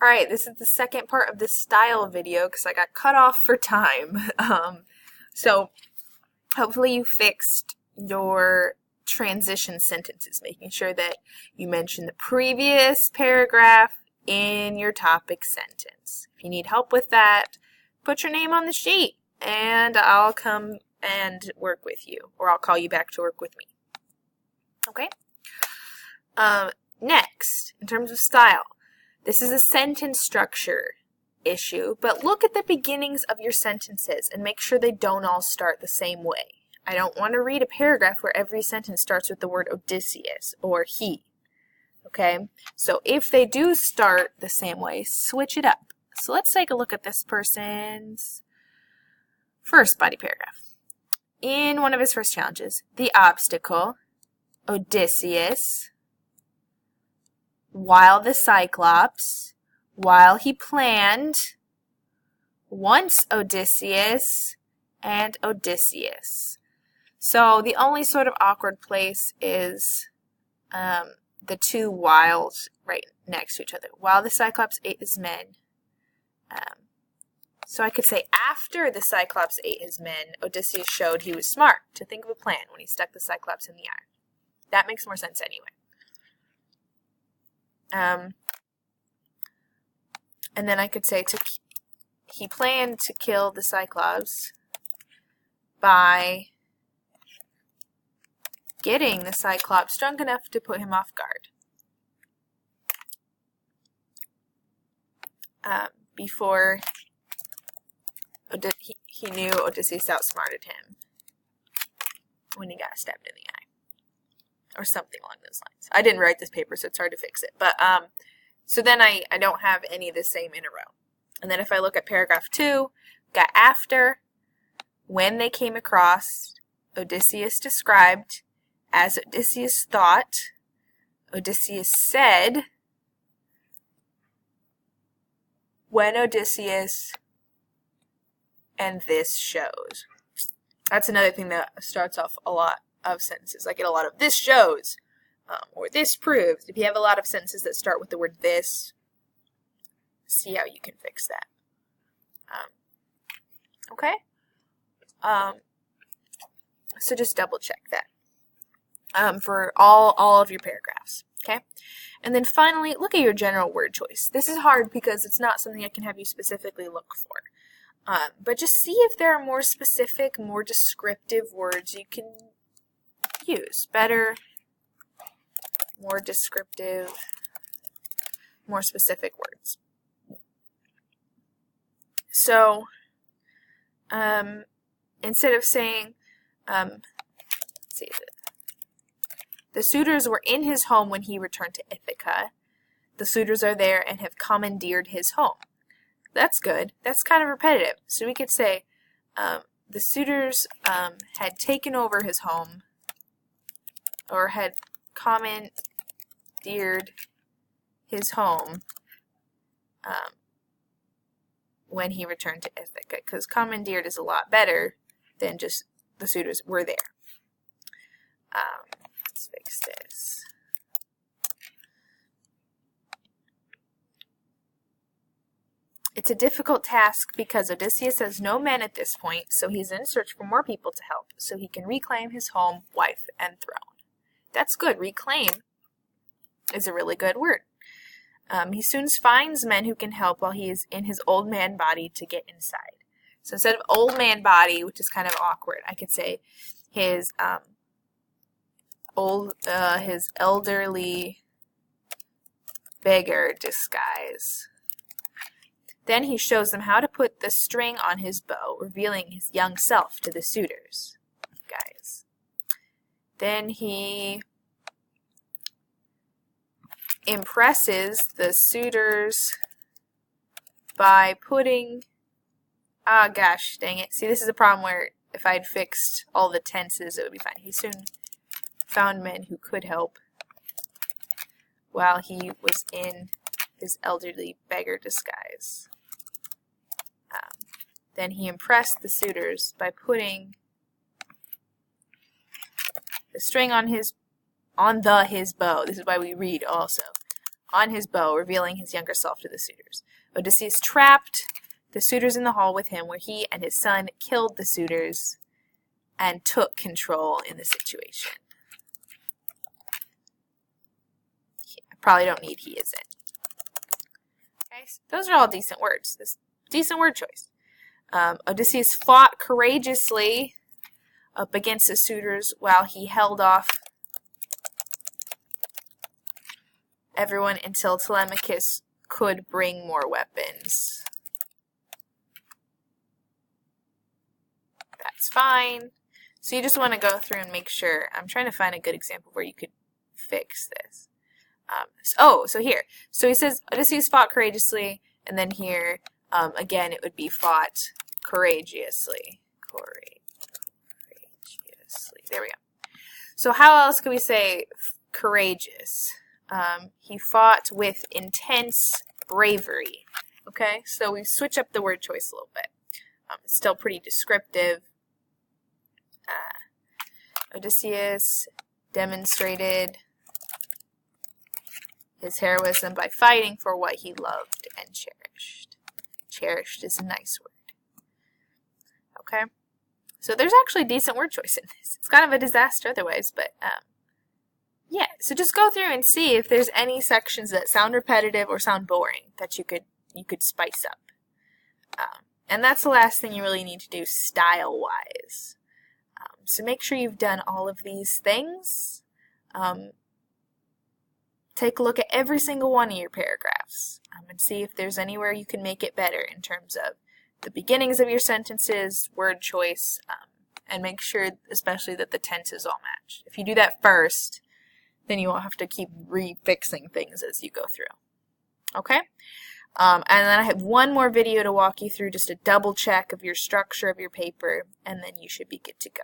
Alright, this is the second part of this style video because I got cut off for time. So hopefully you fixed your transition sentences, making sure that you mention the previous paragraph in your topic sentence. If you need help with that, put your name on the sheet and I'll come and work with you, or I'll call you back to work with me. Okay? Next, in terms of style, this is a sentence structure issue, but look at the beginnings of your sentences and make sure they don't all start the same way. I don't want to read a paragraph where every sentence starts with the word Odysseus or he. Okay? So if they do start the same way, switch it up. So let's take a look at this person's first body paragraph. In one of his first challenges, the obstacle, Odysseus, while the Cyclops, while he planned, once Odysseus, and Odysseus. So the only sort of awkward place is the two whiles right next to each other. While the Cyclops ate his men. So I could say after the Cyclops ate his men, Odysseus showed he was smart to think of a plan when he stuck the Cyclops in the eye. That makes more sense anyway. And then I could say he planned to kill the Cyclops by getting the Cyclops drunk enough to put him off guard. Before he knew Odysseus outsmarted him when he got stabbed in the eye. Or something along those lines. I didn't write this paper, so it's hard to fix it. But so then I don't have any of the same in a row. And then if I look at paragraph 2, got after, when they came across, Odysseus described, as Odysseus thought, Odysseus said, when Odysseus, and this shows. That's another thing that starts off a lot of sentences. I get a lot of this shows, or this proves. If you have a lot of sentences that start with the word this, see how you can fix that. Okay? So just double check that for all of your paragraphs. Okay? And then finally, look at your general word choice. This is hard because it's not something I can have you specifically look for. But just see if there are more specific, more descriptive words you can use. Better, more descriptive, more specific words. So, instead of saying, let's see, the suitors were in his home when he returned to Ithaca. The suitors are there and have commandeered his home. That's good. That's kind of repetitive. So we could say, the suitors had taken over his home, or had commandeered his home when he returned to Ithaca, because commandeered is a lot better than just the suitors were there. Let's fix this. It's a difficult task because Odysseus has no men at this point, so he's in search for more people to help, so he can reclaim his home, wife, and throne. That's good. Reclaim is a really good word. He soon finds men who can help while he is in his old man body to get inside. So instead of old man body, which is kind of awkward, I could say his his elderly beggar disguise. Then he shows them how to put the string on his bow, revealing his young self to the suitors. Guys. Then he impresses the suitors by putting, gosh, dang it. See, this is a problem where if I'd fixed all the tenses, it would be fine. He soon found men who could help while he was in his elderly beggar disguise. Then he impressed the suitors by putting the string on his bow. This is why we read also. on his bow, revealing his younger self to the suitors. Odysseus trapped the suitors in the hall with him, where he and his son killed the suitors and took control in the situation. I probably don't need he is in. Okay, so those are all decent words. This decent word choice. Odysseus fought courageously up against the suitors while he held off everyone until Telemachus could bring more weapons. That's fine. So you just want to go through and make sure. I'm trying to find a good example where you could fix this. So here. So he says Odysseus fought courageously, and then here, again, it would be fought courageously. Courageously. There we go. So how else could we say courageous? He fought with intense bravery. Okay, so we switch up the word choice a little bit. It's still pretty descriptive. Odysseus demonstrated his heroism by fighting for what he loved and cherished. Cherished is a nice word. Okay, so there's actually decent word choice in this. It's kind of a disaster otherwise, but yeah, so just go through and see if there's any sections that sound repetitive or sound boring that you could spice up. And that's the last thing you really need to do style-wise. So make sure you've done all of these things. Take a look at every single one of your paragraphs and see if there's anywhere you can make it better in terms of the beginnings of your sentences, word choice, and make sure especially that the tenses all match. If you do that first, then you won't have to keep refixing things as you go through. Okay? And then I have one more video to walk you through, just a double check of your structure of your paper, and then you should be good to go.